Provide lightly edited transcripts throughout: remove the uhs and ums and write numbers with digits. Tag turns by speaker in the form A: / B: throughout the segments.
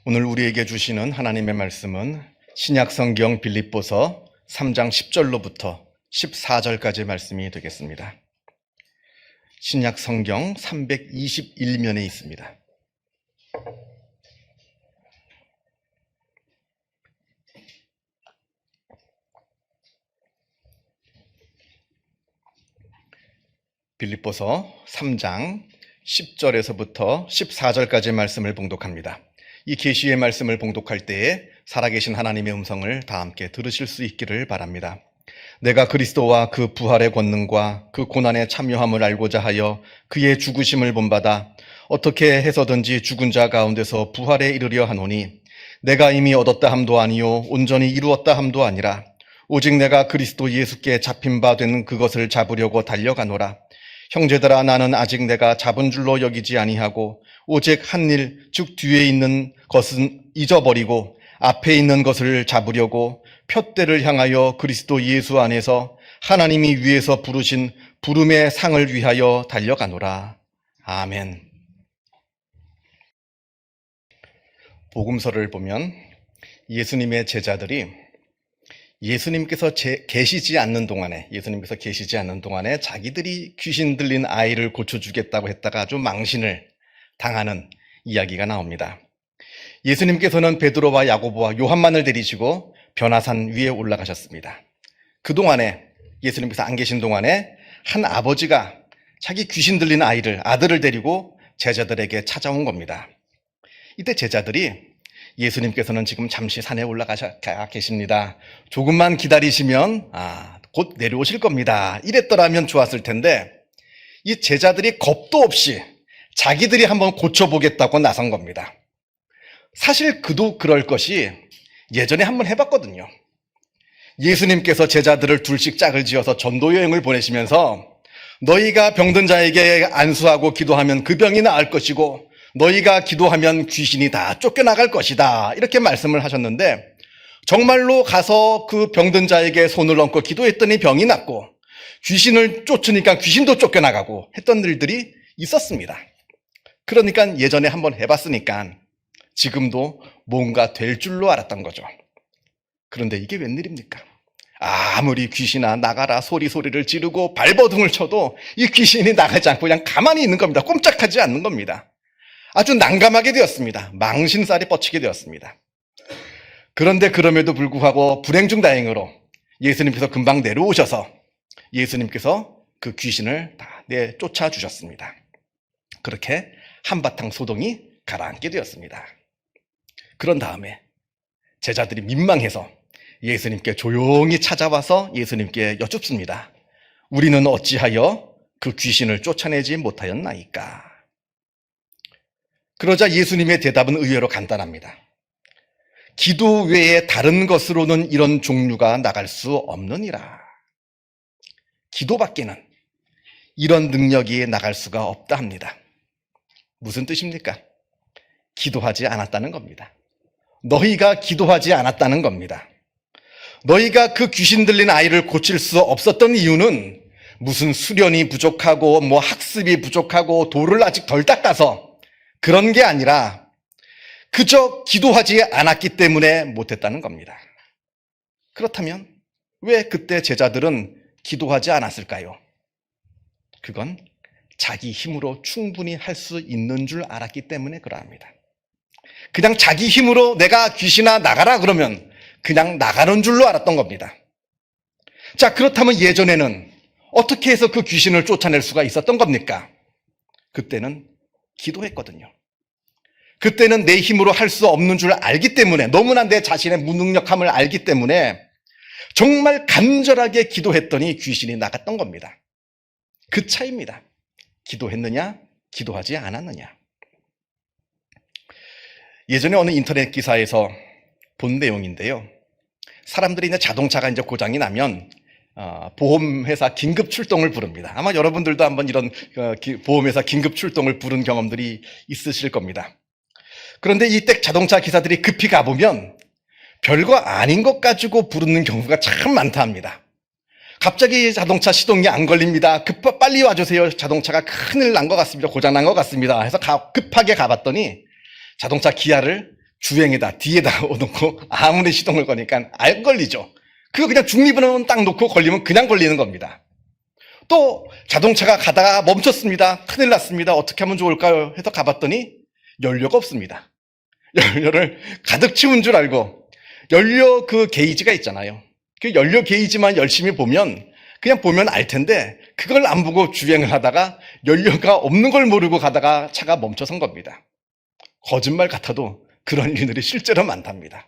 A: 오늘 우리에게 주시는 하나님의 말씀은 신약성경 빌립보서 3장 10절로부터 14절까지 말씀이 되겠습니다. 신약성경 321면에 있습니다. 빌립보서 3장 10절에서부터 14절까지 말씀을 봉독합니다. 이 계시의 말씀을 봉독할 때에 살아계신 하나님의 음성을 다 함께 들으실 수 있기를 바랍니다. 내가 그리스도와 그 부활의 권능과 그 고난에 참여함을 알고자 하여 그의 죽으심을 본받아 어떻게 해서든지 죽은 자 가운데서 부활에 이르려 하노니 내가 이미 얻었다 함도 아니요 온전히 이루었다 함도 아니라 오직 내가 그리스도 예수께 잡힌 바 된 그것을 잡으려고 달려가노라. 형제들아, 나는 아직 내가 잡은 줄로 여기지 아니하고 오직 한 일, 즉 뒤에 있는 것은 잊어버리고 앞에 있는 것을 잡으려고 푯대를 향하여 그리스도 예수 안에서 하나님이 위에서 부르신 부름의 상을 위하여 달려가노라. 아멘. 복음서를 보면 예수님의 제자들이 예수님께서 계시지 않는 동안에 자기들이 귀신 들린 아이를 고쳐주겠다고 했다가 아주 망신을 당하는 이야기가 나옵니다. 예수님께서는 베드로와 야고보와 요한만을 데리시고 변화산 위에 올라가셨습니다. 그동안에 예수님께서 안 계신 동안에 한 아버지가 자기 귀신 들린 아들을 데리고 제자들에게 찾아온 겁니다. 이때 제자들이 예수님께서는 지금 잠시 산에 올라가 계십니다. 조금만 기다리시면 곧 내려오실 겁니다. 이랬더라면 좋았을 텐데 이 제자들이 겁도 없이 자기들이 한번 고쳐보겠다고 나선 겁니다. 사실 그도 그럴 것이 예전에 한번 해봤거든요. 예수님께서 제자들을 둘씩 짝을 지어서 전도 여행을 보내시면서 너희가 병든 자에게 안수하고 기도하면 그 병이 나을 것이고 너희가 기도하면 귀신이 다 쫓겨나갈 것이다, 이렇게 말씀을 하셨는데 정말로 가서 그 병든 자에게 손을 얹고 기도했더니 병이 낫고 귀신을 쫓으니까 귀신도 쫓겨나가고 했던 일들이 있었습니다. 그러니까 예전에 한번 해봤으니까 지금도 뭔가 될 줄로 알았던 거죠. 그런데 이게 웬일입니까? 아무리 귀신아 나가라 소리를 지르고 발버둥을 쳐도 이 귀신이 나가지 않고 그냥 가만히 있는 겁니다. 꼼짝하지 않는 겁니다. 아주 난감하게 되었습니다. 망신살이 뻗치게 되었습니다. 그런데 그럼에도 불구하고 불행 중 다행으로 예수님께서 금방 내려오셔서 예수님께서 그 귀신을 다 내쫓아 주셨습니다. 그렇게 한바탕 소동이 가라앉게 되었습니다. 그런 다음에 제자들이 민망해서 예수님께 조용히 찾아와서 예수님께 여쭙습니다. 우리는 어찌하여 그 귀신을 쫓아내지 못하였나이까? 그러자 예수님의 대답은 의외로 간단합니다. 기도 외에 다른 것으로는 이런 종류가 나갈 수 없느니라. 기도밖에는 이런 능력이 나갈 수가 없다 합니다. 무슨 뜻입니까? 기도하지 않았다는 겁니다. 너희가 기도하지 않았다는 겁니다. 너희가 그 귀신 들린 아이를 고칠 수 없었던 이유는 무슨 수련이 부족하고 학습이 부족하고 돌을 아직 덜 닦아서 그런 게 아니라 그저 기도하지 않았기 때문에 못했다는 겁니다. 그렇다면 왜 그때 제자들은 기도하지 않았을까요? 그건 자기 힘으로 충분히 할 수 있는 줄 알았기 때문에 그러합니다. 그냥 자기 힘으로 내가 귀신아 나가라 그러면 그냥 나가는 줄로 알았던 겁니다. 자, 그렇다면 예전에는 어떻게 해서 그 귀신을 쫓아낼 수가 있었던 겁니까? 그때는 기도했거든요. 그때는 내 힘으로 할 수 없는 줄 알기 때문에, 너무나 내 자신의 무능력함을 알기 때문에 정말 간절하게 기도했더니 귀신이 나갔던 겁니다. 그 차이입니다. 기도했느냐, 기도하지 않았느냐. 예전에 어느 인터넷 기사에서 본 내용인데요. 사람들이 자동차가 고장이 나면 보험회사 긴급 출동을 부릅니다. 아마 여러분들도 한번 이런 보험회사 긴급 출동을 부른 경험들이 있으실 겁니다. 그런데 이때 자동차 기사들이 급히 가보면 별거 아닌 것 가지고 부르는 경우가 참 많다 합니다. 갑자기 자동차 시동이 안 걸립니다. 빨리 와주세요. 자동차가 큰일 난 것 같습니다. 고장 난 것 같습니다. 해서 급하게 가봤더니 자동차 기아를 주행에다 뒤에다 놓고 아무리 시동을 거니까 안 걸리죠. 그거 그냥 중립은 딱 놓고 걸리면 그냥 걸리는 겁니다. 또 자동차가 가다가 멈췄습니다. 큰일 났습니다. 어떻게 하면 좋을까요? 해서 가봤더니 연료가 없습니다. 연료를 가득 채운 줄 알고 연료 그 게이지가 있잖아요. 그 연료 게이지만 열심히 보면 그냥 보면 알 텐데 그걸 안 보고 주행을 하다가 연료가 없는 걸 모르고 가다가 차가 멈춰선 겁니다. 거짓말 같아도 그런 일들이 실제로 많답니다.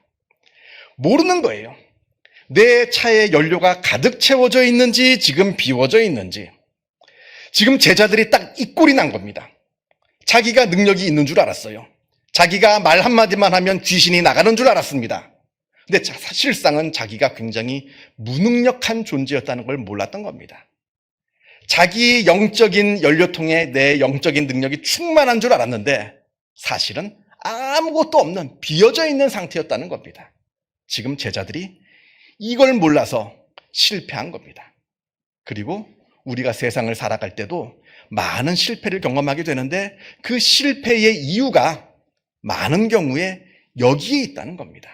A: 모르는 거예요. 내 차에 연료가 가득 채워져 있는지 지금 비워져 있는지. 지금 제자들이 딱 이 꼴이 난 겁니다. 자기가 능력이 있는 줄 알았어요. 자기가 말 한마디만 하면 귀신이 나가는 줄 알았습니다. 근데 사실상은 자기가 굉장히 무능력한 존재였다는 걸 몰랐던 겁니다. 자기 영적인 연료통에 내 영적인 능력이 충만한 줄 알았는데 사실은 아무것도 없는 비어져 있는 상태였다는 겁니다. 지금 제자들이 이걸 몰라서 실패한 겁니다. 그리고 우리가 세상을 살아갈 때도 많은 실패를 경험하게 되는데 그 실패의 이유가 많은 경우에 여기에 있다는 겁니다.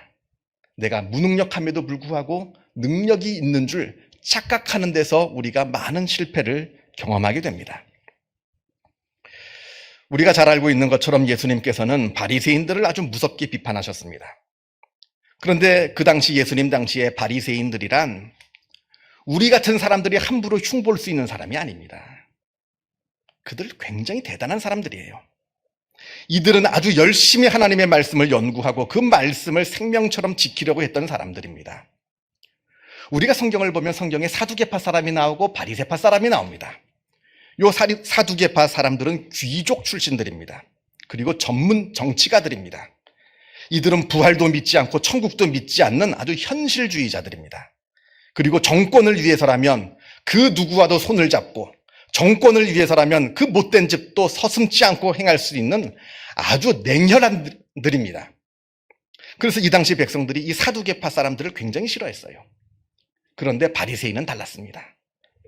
A: 내가 무능력함에도 불구하고 능력이 있는 줄 착각하는 데서 우리가 많은 실패를 경험하게 됩니다. 우리가 잘 알고 있는 것처럼 예수님께서는 바리새인들을 아주 무섭게 비판하셨습니다. 그런데 그 당시 예수님 당시에 바리새인들이란 우리 같은 사람들이 함부로 흉볼 수 있는 사람이 아닙니다. 그들 굉장히 대단한 사람들이에요. 이들은 아주 열심히 하나님의 말씀을 연구하고 그 말씀을 생명처럼 지키려고 했던 사람들입니다. 우리가 성경을 보면 성경에 사두개파 사람이 나오고 바리새파 사람이 나옵니다. 요 사두개파 사람들은 귀족 출신들입니다. 그리고 전문 정치가들입니다. 이들은 부활도 믿지 않고 천국도 믿지 않는 아주 현실주의자들입니다. 그리고 정권을 위해서라면 그 누구와도 손을 잡고 정권을 위해서라면 그 못된 짓도 서슴지 않고 행할 수 있는 아주 냉혈한 들입니다. 그래서 이 당시 백성들이 이 사두개파 사람들을 굉장히 싫어했어요. 그런데 바리새인은 달랐습니다.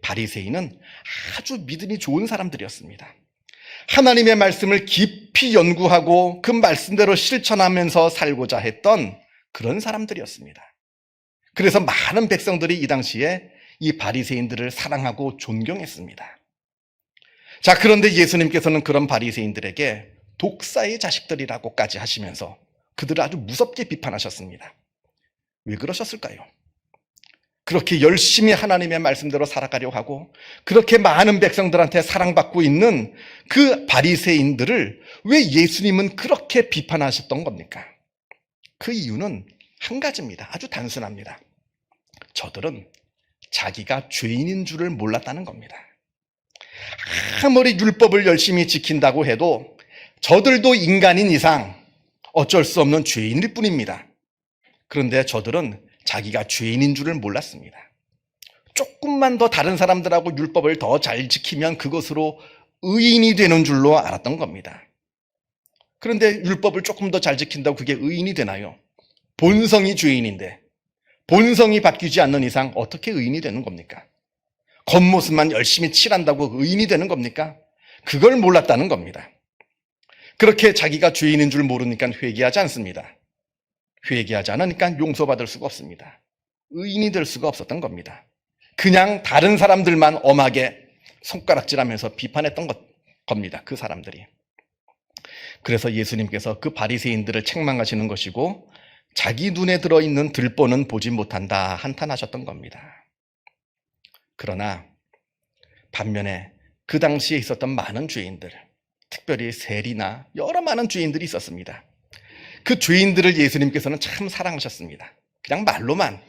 A: 바리새인은 아주 믿음이 좋은 사람들이었습니다. 하나님의 말씀을 깊이 연구하고 그 말씀대로 실천하면서 살고자 했던 그런 사람들이었습니다. 그래서 많은 백성들이 이 당시에 이 바리새인들을 사랑하고 존경했습니다. 자, 그런데 예수님께서는 그런 바리새인들에게 독사의 자식들이라고까지 하시면서 그들을 아주 무섭게 비판하셨습니다. 왜 그러셨을까요? 그렇게 열심히 하나님의 말씀대로 살아가려고 하고 그렇게 많은 백성들한테 사랑받고 있는 그 바리새인들을 왜 예수님은 그렇게 비판하셨던 겁니까? 그 이유는 한 가지입니다. 아주 단순합니다. 저들은 자기가 죄인인 줄을 몰랐다는 겁니다. 아무리 율법을 열심히 지킨다고 해도 저들도 인간인 이상 어쩔 수 없는 죄인일 뿐입니다. 그런데 저들은 자기가 죄인인 줄을 몰랐습니다. 조금만 더 다른 사람들하고 율법을 더 잘 지키면 그것으로 의인이 되는 줄로 알았던 겁니다. 그런데 율법을 조금 더 잘 지킨다고 그게 의인이 되나요? 본성이 죄인인데 본성이 바뀌지 않는 이상 어떻게 의인이 되는 겁니까? 겉모습만 열심히 칠한다고 의인이 되는 겁니까? 그걸 몰랐다는 겁니다. 그렇게 자기가 죄인인 줄 모르니까 회개하지 않습니다. 회개하지 않으니까 용서받을 수가 없습니다. 의인이 될 수가 없었던 겁니다. 그냥 다른 사람들만 엄하게 손가락질하면서 비판했던 겁니다. 그 사람들이. 그래서 예수님께서 그 바리새인들을 책망하시는 것이고 자기 눈에 들어있는 들보는 보지 못한다 한탄하셨던 겁니다. 그러나 반면에 그 당시에 있었던 많은 죄인들, 특별히 세리나 여러 많은 죄인들이 있었습니다. 그 죄인들을 예수님께서는 참 사랑하셨습니다. 그냥 말로만,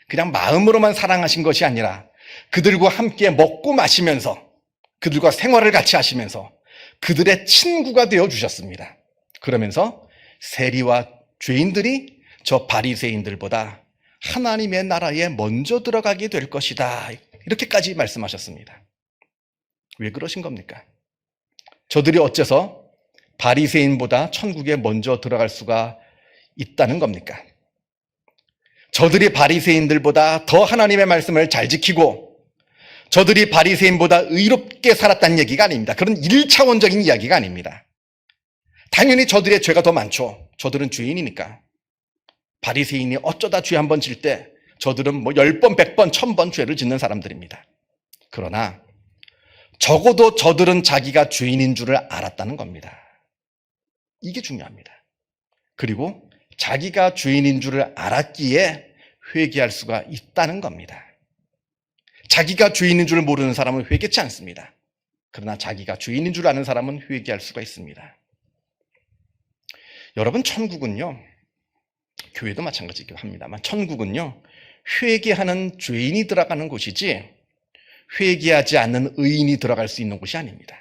A: 그냥 마음으로만 사랑하신 것이 아니라 그들과 함께 먹고 마시면서 그들과 생활을 같이 하시면서 그들의 친구가 되어 주셨습니다. 그러면서 세리와 죄인들이 저 바리새인들보다 하나님의 나라에 먼저 들어가게 될 것이다. 이렇게까지 말씀하셨습니다. 왜 그러신 겁니까? 저들이 어째서 바리새인보다 천국에 먼저 들어갈 수가 있다는 겁니까? 저들이 바리새인들보다 더 하나님의 말씀을 잘 지키고 저들이 바리새인보다 의롭게 살았다는 얘기가 아닙니다. 그런 1차원적인 이야기가 아닙니다. 당연히 저들의 죄가 더 많죠. 저들은 죄인이니까. 바리새인이 어쩌다 죄 한 번 질 때 저들은 뭐 10번, 100번, 1000번 죄를 짓는 사람들입니다. 그러나 적어도 저들은 자기가 죄인인 줄을 알았다는 겁니다. 이게 중요합니다. 그리고 자기가 죄인인 줄을 알았기에 회개할 수가 있다는 겁니다. 자기가 죄인인 줄 모르는 사람은 회개치 않습니다. 그러나 자기가 죄인인 줄 아는 사람은 회개할 수가 있습니다. 여러분, 천국은요, 교회도 마찬가지이기도 합니다만, 천국은요, 회개하는 죄인이 들어가는 곳이지 회개하지 않는 의인이 들어갈 수 있는 곳이 아닙니다.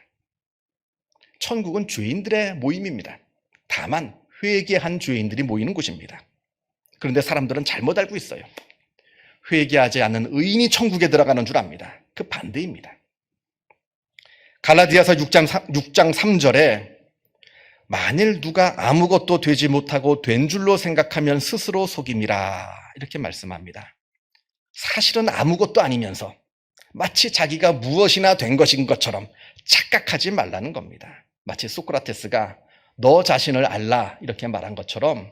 A: 천국은 죄인들의 모임입니다. 다만 회개한 죄인들이 모이는 곳입니다. 그런데 사람들은 잘못 알고 있어요. 회개하지 않는 의인이 천국에 들어가는 줄 압니다. 그 반대입니다. 갈라디아서 6장 3절에 만일 누가 아무것도 되지 못하고 된 줄로 생각하면 스스로 속임이라 이렇게 말씀합니다. 사실은 아무것도 아니면서 마치 자기가 무엇이나 된 것인 것처럼 착각하지 말라는 겁니다. 마치 소크라테스가 너 자신을 알라 이렇게 말한 것처럼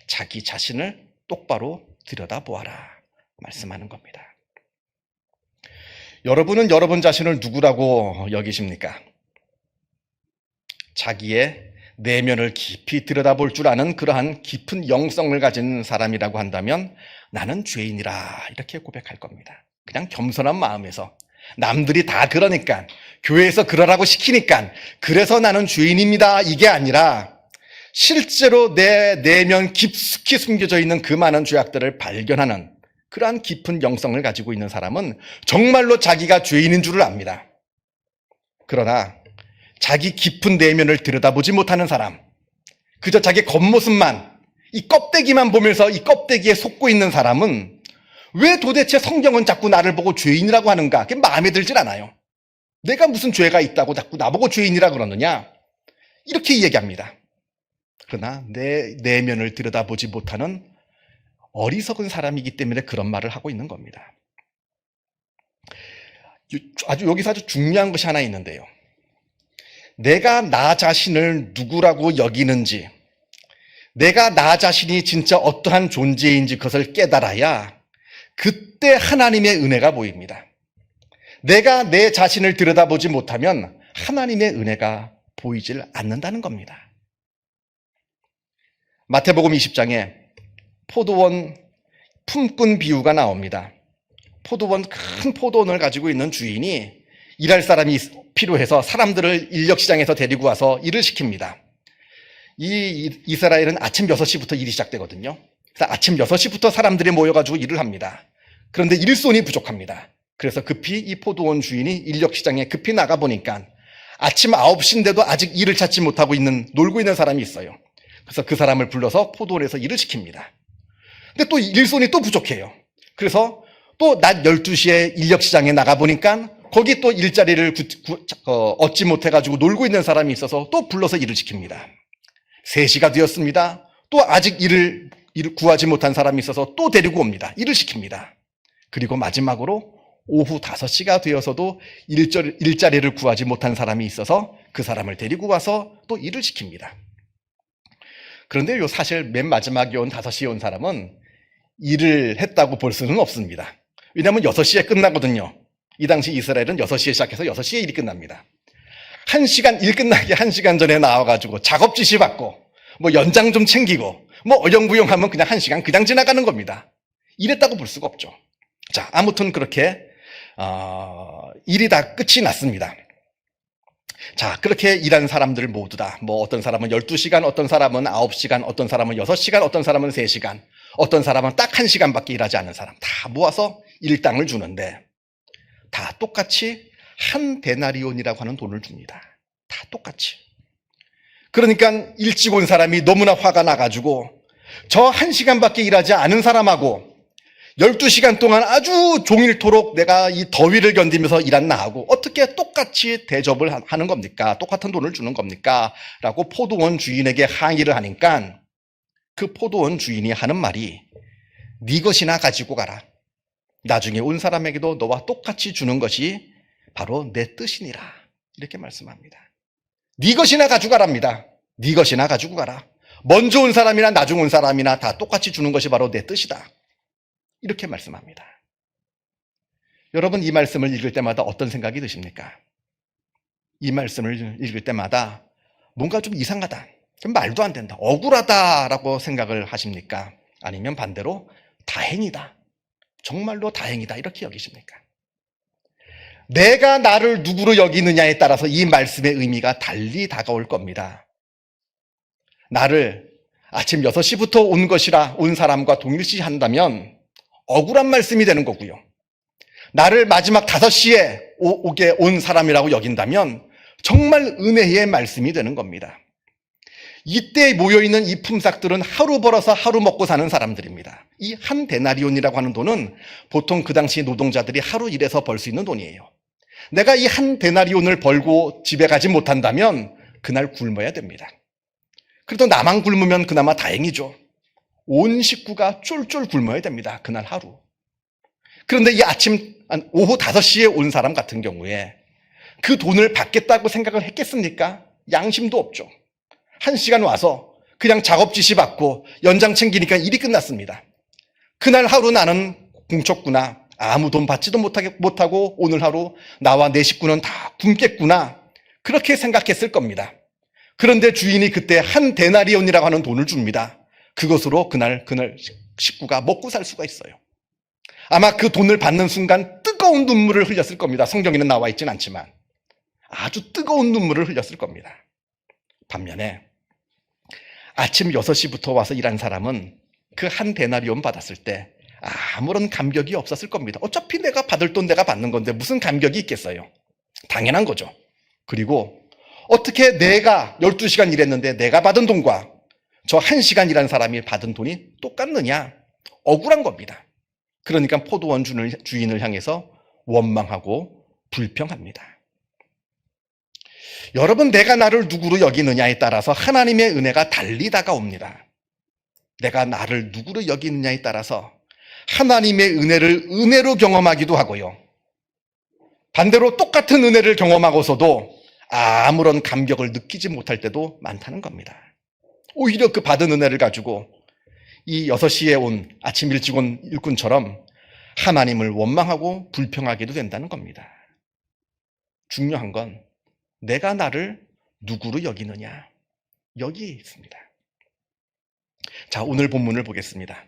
A: 자기 자신을 똑바로 들여다보아라 말씀하는 겁니다. 여러분은 여러분 자신을 누구라고 여기십니까? 자기의 내면을 깊이 들여다볼 줄 아는 그러한 깊은 영성을 가진 사람이라고 한다면 나는 죄인이라 이렇게 고백할 겁니다. 그냥 겸손한 마음에서 남들이 다 그러니까 교회에서 그러라고 시키니까 그래서 나는 죄인입니다 이게 아니라 실제로 내 내면 깊숙이 숨겨져 있는 그 많은 죄악들을 발견하는 그러한 깊은 영성을 가지고 있는 사람은 정말로 자기가 죄인인 줄을 압니다. 그러나 자기 깊은 내면을 들여다보지 못하는 사람, 그저 자기 겉모습만, 이 껍데기만 보면서 이 껍데기에 속고 있는 사람은 왜 도대체 성경은 자꾸 나를 보고 죄인이라고 하는가? 그게 마음에 들질 않아요. 내가 무슨 죄가 있다고 자꾸 나보고 죄인이라 그러느냐? 이렇게 얘기합니다. 그러나 내 내면을 들여다보지 못하는 어리석은 사람이기 때문에 그런 말을 하고 있는 겁니다. 여기서 아주 중요한 것이 하나 있는데요. 내가 나 자신을 누구라고 여기는지, 내가 나 자신이 진짜 어떠한 존재인지 그것을 깨달아야 그때 하나님의 은혜가 보입니다. 내가 내 자신을 들여다보지 못하면 하나님의 은혜가 보이질 않는다는 겁니다. 마태복음 20장에 포도원 품꾼 비유가 나옵니다. 큰 포도원을 가지고 있는 주인이 일할 사람이 필요해서 사람들을 인력시장에서 데리고 와서 일을 시킵니다. 이스라엘은 아침 6시부터 일이 시작되거든요. 그래서 아침 6시부터 사람들이 모여가지고 일을 합니다. 그런데 일손이 부족합니다. 그래서 급히 이 포도원 주인이 인력시장에 급히 나가보니까 아침 9시인데도 아직 일을 찾지 못하고 놀고 있는 사람이 있어요. 그래서 그 사람을 불러서 포도원에서 일을 시킵니다. 근데 또 일손이 또 부족해요. 그래서 또 낮 12시에 인력시장에 나가보니까 거기 또 일자리를 얻지 못해가지고 놀고 있는 사람이 있어서 또 불러서 일을 시킵니다. 3시가 되었습니다. 또 아직 일을 구하지 못한 사람이 있어서 또 데리고 옵니다. 일을 시킵니다. 그리고 마지막으로 오후 5시가 되어서도 일자리를 구하지 못한 사람이 있어서 그 사람을 데리고 와서 또 일을 시킵니다. 그런데 사실 맨 마지막에 온 5시에 온 사람은 일을 했다고 볼 수는 없습니다. 왜냐하면 6시에 끝나거든요. 이 당시 이스라엘은 6시에 시작해서 6시에 일이 끝납니다. 1시간, 일 끝나기 1시간 전에 나와가지고 작업 지시 받고, 연장 좀 챙기고, 어영부영하면 그냥 1시간 그냥 지나가는 겁니다. 이랬다고 볼 수가 없죠. 자, 아무튼 그렇게, 일이 다 끝이 났습니다. 자, 그렇게 일한 사람들 모두 다, 어떤 사람은 12시간, 어떤 사람은 9시간, 어떤 사람은 6시간, 어떤 사람은 3시간, 어떤 사람은 딱 1시간밖에 일하지 않은 사람 다 모아서 일당을 주는데 다 똑같이 한 데나리온이라고 하는 돈을 줍니다. 다 똑같이. 그러니까 일찍 온 사람이 너무나 화가 나가지고 저 1시간밖에 일하지 않은 사람하고 12시간 동안 아주 종일토록 내가 이 더위를 견디면서 일한 나하고 어떻게 똑같이 대접을 하는 겁니까? 똑같은 돈을 주는 겁니까? 라고 포도원 주인에게 항의를 하니까 그 포도원 주인이 하는 말이 네 것이나 가지고 가라. 나중에 온 사람에게도 너와 똑같이 주는 것이 바로 내 뜻이니라. 이렇게 말씀합니다. 네 것이나 가지고 가랍니다. 네 것이나 가지고 가라. 먼저 온 사람이나 나중 온 사람이나 다 똑같이 주는 것이 바로 내 뜻이다. 이렇게 말씀합니다. 여러분, 이 말씀을 읽을 때마다 어떤 생각이 드십니까? 이 말씀을 읽을 때마다 뭔가 좀 이상하다, 좀 말도 안 된다, 억울하다라고 생각을 하십니까? 아니면 반대로 다행이다, 정말로 다행이다 이렇게 여기십니까? 내가 나를 누구로 여기느냐에 따라서 이 말씀의 의미가 달리 다가올 겁니다. 나를 아침 6시부터 온 사람과 동일시한다면 억울한 말씀이 되는 거고요. 나를 마지막 5시에 오게 온 사람이라고 여긴다면 정말 은혜의 말씀이 되는 겁니다. 이때 모여있는 이 품삯들은 하루 벌어서 하루 먹고 사는 사람들입니다. 이 한 데나리온이라고 하는 돈은 보통 그 당시 노동자들이 하루 일해서 벌 수 있는 돈이에요. 내가 이 한 데나리온을 벌고 집에 가지 못한다면 그날 굶어야 됩니다. 그래도 나만 굶으면 그나마 다행이죠. 온 식구가 쫄쫄 굶어야 됩니다. 그날 하루. 그런데 이 오후 5시에 온 사람 같은 경우에 그 돈을 받겠다고 생각을 했겠습니까? 양심도 없죠. 1시간 와서 그냥 작업 지시 받고 연장 챙기니까 일이 끝났습니다. 그날 하루 나는 공쳤구나, 아무 돈 받지도 못하고 오늘 하루 나와 내 식구는 다 굶겠구나, 그렇게 생각했을 겁니다. 그런데 주인이 그때 한 데나리온이라고 하는 돈을 줍니다. 그것으로 그날 식구가 먹고 살 수가 있어요. 아마 그 돈을 받는 순간 뜨거운 눈물을 흘렸을 겁니다. 성경에는 나와 있진 않지만 아주 뜨거운 눈물을 흘렸을 겁니다. 반면에 아침 6시부터 와서 일한 사람은 그 한 데나리온 받았을 때 아무런 감격이 없었을 겁니다. 어차피 내가 받을 돈 내가 받는 건데 무슨 감격이 있겠어요? 당연한 거죠. 그리고 어떻게 내가 12시간 일했는데 내가 받은 돈과 저 1시간 일한 사람이 받은 돈이 똑같느냐? 억울한 겁니다. 그러니까 포도원 주인을 향해서 원망하고 불평합니다. 여러분, 내가 나를 누구로 여기느냐에 따라서 하나님의 은혜가 달리 다가옵니다. 내가 나를 누구로 여기느냐에 따라서 하나님의 은혜를 은혜로 경험하기도 하고요. 반대로 똑같은 은혜를 경험하고서도 아무런 감격을 느끼지 못할 때도 많다는 겁니다. 오히려 그 받은 은혜를 가지고 이 6시에 온 아침 일찍 온 일꾼처럼 하나님을 원망하고 불평하게도 된다는 겁니다. 중요한 건 내가 나를 누구로 여기느냐, 여기에 있습니다. 자, 오늘 본문을 보겠습니다.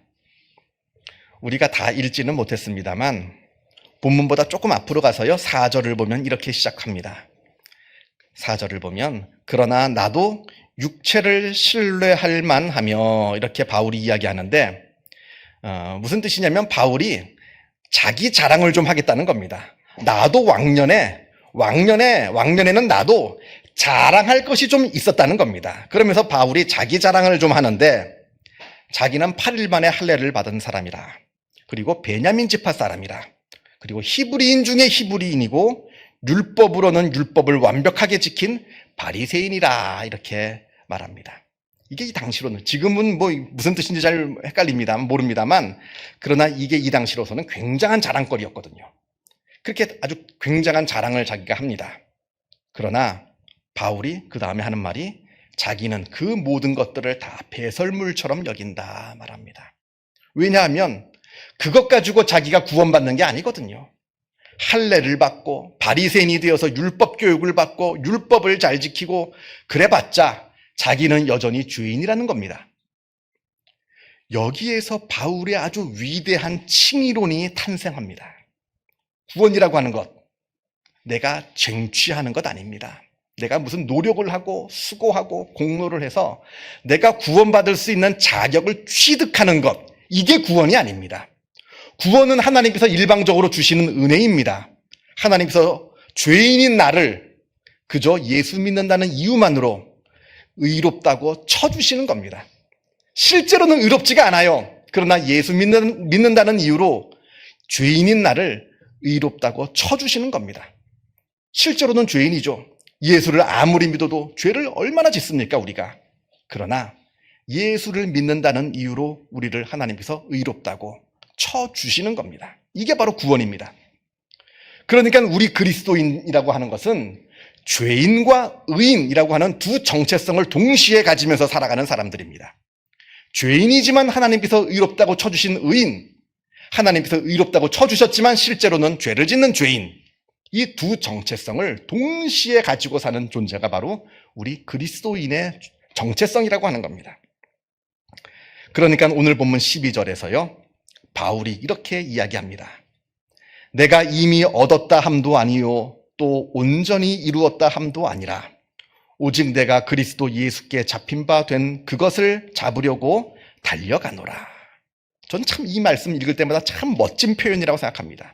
A: 우리가 다 읽지는 못했습니다만 본문보다 조금 앞으로 가서요, 4절을 보면 이렇게 시작합니다. 4절을 보면 그러나 나도 육체를 신뢰할 만하며 이렇게 바울이 이야기하는데 무슨 뜻이냐면 바울이 자기 자랑을 좀 하겠다는 겁니다. 나도 왕년에는 나도 자랑할 것이 좀 있었다는 겁니다. 그러면서 바울이 자기 자랑을 좀 하는데 자기는 8일 만에 할례를 받은 사람이라, 그리고 베냐민 지파 사람이라, 그리고 히브리인 중에 히브리인이고 율법으로는 율법을 완벽하게 지킨 바리새인이라 이렇게 말합니다. 이게 이 당시로는, 지금은 뭐 무슨 뜻인지 잘 모릅니다만 그러나 이게 이 당시로서는 굉장한 자랑거리였거든요. 그렇게 아주 굉장한 자랑을 자기가 합니다. 그러나 바울이 그 다음에 하는 말이 자기는 그 모든 것들을 다 배설물처럼 여긴다 말합니다. 왜냐하면 그것 가지고 자기가 구원받는 게 아니거든요. 할례를 받고 바리새인이 되어서 율법 교육을 받고 율법을 잘 지키고 그래봤자 자기는 여전히 죄인이라는 겁니다. 여기에서 바울의 아주 위대한 칭의론이 탄생합니다. 구원이라고 하는 것, 내가 쟁취하는 것 아닙니다. 내가 무슨 노력을 하고 수고하고 공로를 해서 내가 구원받을 수 있는 자격을 취득하는 것, 이게 구원이 아닙니다. 구원은 하나님께서 일방적으로 주시는 은혜입니다. 하나님께서 죄인인 나를 그저 예수 믿는다는 이유만으로 의롭다고 쳐주시는 겁니다. 실제로는 의롭지가 않아요. 그러나 예수 믿는다는 이유로 죄인인 나를 의롭다고 쳐주시는 겁니다. 실제로는 죄인이죠. 예수를 아무리 믿어도 죄를 얼마나 짓습니까, 우리가. 그러나 예수를 믿는다는 이유로 우리를 하나님께서 의롭다고 쳐주시는 겁니다. 이게 바로 구원입니다. 그러니까 우리 그리스도인이라고 하는 것은 죄인과 의인이라고 하는 두 정체성을 동시에 가지면서 살아가는 사람들입니다. 죄인이지만 하나님께서 의롭다고 쳐주신 의인, 하나님께서 의롭다고 쳐주셨지만 실제로는 죄를 짓는 죄인, 이 두 정체성을 동시에 가지고 사는 존재가 바로 우리 그리스도인의 정체성이라고 하는 겁니다. 그러니까 오늘 본문 12절에서요, 바울이 이렇게 이야기합니다. 내가 이미 얻었다 함도 아니요 또 온전히 이루었다 함도 아니라 오직 내가 그리스도 예수께 잡힌 바 된 그것을 잡으려고 달려가노라. 전 참 이 말씀 읽을 때마다 참 멋진 표현이라고 생각합니다.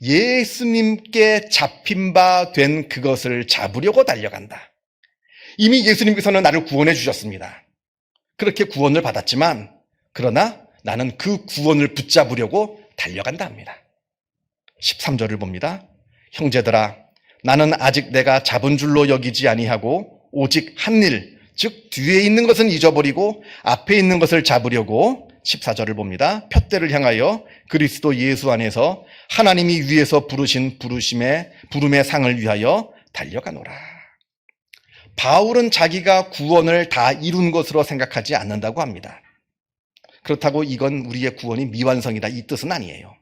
A: 예수님께 잡힌 바 된 그것을 잡으려고 달려간다. 이미 예수님께서는 나를 구원해 주셨습니다. 그렇게 구원을 받았지만 그러나 나는 그 구원을 붙잡으려고 달려간다 합니다. 13절을 봅니다. 형제들아, 나는 아직 내가 잡은 줄로 여기지 아니하고 오직 한 일, 즉 뒤에 있는 것은 잊어버리고 앞에 있는 것을 잡으려고 14절을 봅니다. 푯대를 향하여 그리스도 예수 안에서 하나님이 위에서 부르신 부름의 상을 위하여 달려가노라. 바울은 자기가 구원을 다 이룬 것으로 생각하지 않는다고 합니다. 그렇다고 이건 우리의 구원이 미완성이다 이 뜻은 아니에요.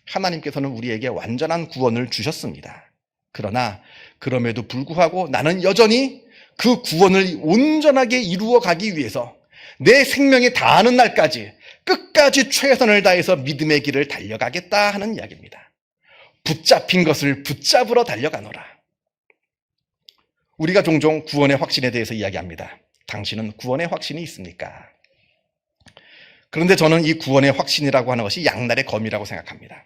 A: 하나님께서는 우리에게 완전한 구원을 주셨습니다. 그러나 그럼에도 불구하고 나는 여전히 그 구원을 온전하게 이루어 가기 위해서 내 생명이 다하는 날까지 끝까지 최선을 다해서 믿음의 길을 달려가겠다 하는 이야기입니다. 붙잡힌 것을 붙잡으러 달려가노라. 우리가 종종 구원의 확신에 대해서 이야기합니다. 당신은 구원의 확신이 있습니까? 그런데 저는 이 구원의 확신이라고 하는 것이 양날의 검이라고 생각합니다.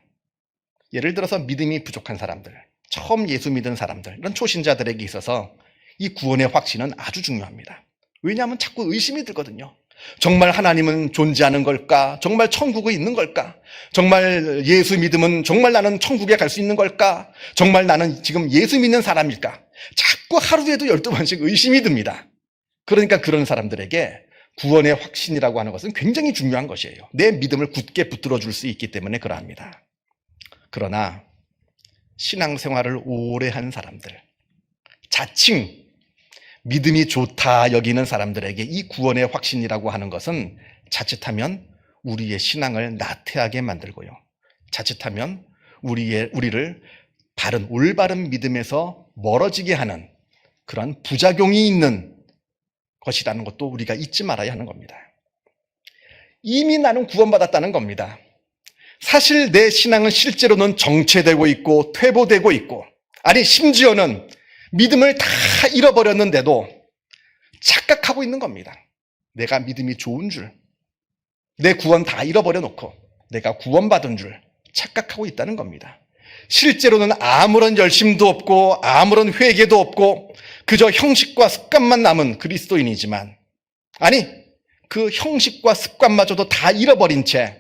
A: 예를 들어서 믿음이 부족한 사람들, 처음 예수 믿은 사람들, 이런 초신자들에게 있어서 이 구원의 확신은 아주 중요합니다. 왜냐하면 자꾸 의심이 들거든요. 정말 하나님은 존재하는 걸까? 정말 천국에 있는 걸까? 정말 예수 믿으면 정말 나는 천국에 갈 수 있는 걸까? 정말 나는 지금 예수 믿는 사람일까? 자꾸 하루에도 12번씩 의심이 듭니다. 그러니까 그런 사람들에게 구원의 확신이라고 하는 것은 굉장히 중요한 것이에요. 내 믿음을 굳게 붙들어 줄 수 있기 때문에 그러합니다. 그러나 신앙생활을 오래 한 사람들, 자칭 믿음이 좋다 여기는 사람들에게 이 구원의 확신이라고 하는 것은 자칫하면 우리의 신앙을 나태하게 만들고요. 자칫하면 우리를 올바른 믿음에서 멀어지게 하는 그런 부작용이 있는 것이라는 것도 우리가 잊지 말아야 하는 겁니다. 이미 나는 구원받았다는 겁니다. 사실 내 신앙은 실제로는 정체되고 있고 퇴보되고 있고, 아니 심지어는 믿음을 다 잃어버렸는데도 착각하고 있는 겁니다. 내가 믿음이 좋은 줄, 내 구원 다 잃어버려 놓고 내가 구원받은 줄 착각하고 있다는 겁니다. 실제로는 아무런 열심도 없고 아무런 회개도 없고 그저 형식과 습관만 남은 그리스도인이지만, 아니 그 형식과 습관마저도 다 잃어버린 채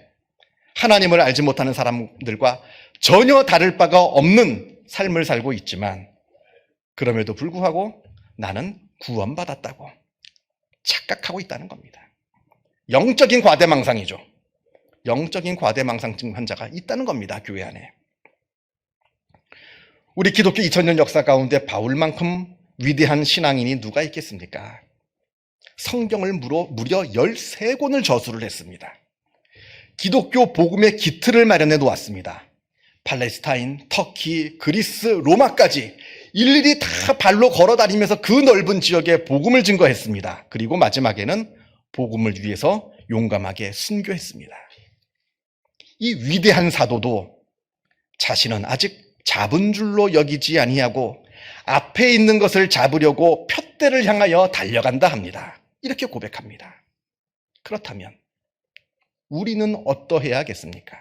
A: 하나님을 알지 못하는 사람들과 전혀 다를 바가 없는 삶을 살고 있지만, 그럼에도 불구하고 나는 구원받았다고 착각하고 있다는 겁니다. 영적인 과대망상이죠. 영적인 과대망상증 환자가 있다는 겁니다. 교회 안에. 우리 기독교 2000년 역사 가운데 바울만큼 위대한 신앙인이 누가 있겠습니까? 성경을 무려 13권을 저술을 했습니다. 기독교 복음의 기틀을 마련해 놓았습니다. 팔레스타인, 터키, 그리스, 로마까지 일일이 다 발로 걸어 다니면서 그 넓은 지역에 복음을 증거했습니다. 그리고 마지막에는 복음을 위해서 용감하게 순교했습니다. 이 위대한 사도도 자신은 아직 잡은 줄로 여기지 아니하고 앞에 있는 것을 잡으려고 푯대를 향하여 달려간다 합니다. 이렇게 고백합니다. 그렇다면 우리는 어떠해야겠습니까?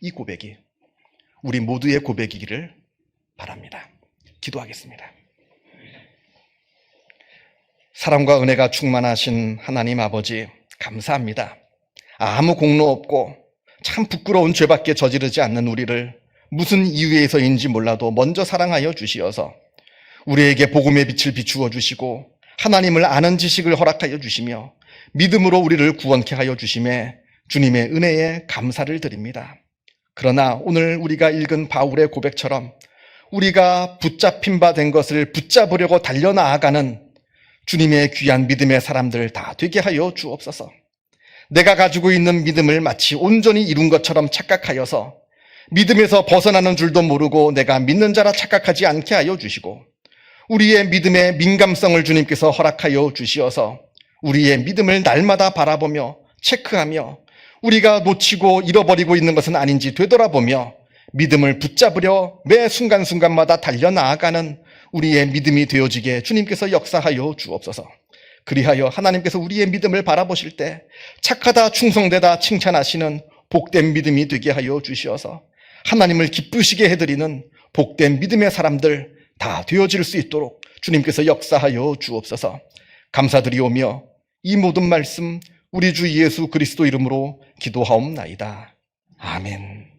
A: 이 고백이 우리 모두의 고백이기를 바랍니다. 기도하겠습니다. 사랑과 은혜가 충만하신 하나님 아버지, 감사합니다. 아무 공로 없고 참 부끄러운 죄밖에 저지르지 않는 우리를 무슨 이유에서인지 몰라도 먼저 사랑하여 주시어서 우리에게 복음의 빛을 비추어 주시고 하나님을 아는 지식을 허락하여 주시며 믿음으로 우리를 구원케 하여 주심에 주님의 은혜에 감사를 드립니다. 그러나 오늘 우리가 읽은 바울의 고백처럼 우리가 붙잡힌 바 된 것을 붙잡으려고 달려나아가는 주님의 귀한 믿음의 사람들 다 되게 하여 주옵소서. 내가 가지고 있는 믿음을 마치 온전히 이룬 것처럼 착각하여서 믿음에서 벗어나는 줄도 모르고 내가 믿는 자라 착각하지 않게 하여 주시고, 우리의 믿음의 민감성을 주님께서 허락하여 주시어서 우리의 믿음을 날마다 바라보며 체크하며 우리가 놓치고 잃어버리고 있는 것은 아닌지 되돌아보며 믿음을 붙잡으려 매 순간순간마다 달려나아가는 우리의 믿음이 되어지게 주님께서 역사하여 주옵소서. 그리하여 하나님께서 우리의 믿음을 바라보실 때 착하다 충성되다 칭찬하시는 복된 믿음이 되게 하여 주시어서 하나님을 기쁘시게 해드리는 복된 믿음의 사람들 다 되어질 수 있도록 주님께서 역사하여 주옵소서. 감사드리오며 이 모든 말씀 우리 주 예수 그리스도 이름으로 기도하옵나이다. 아멘.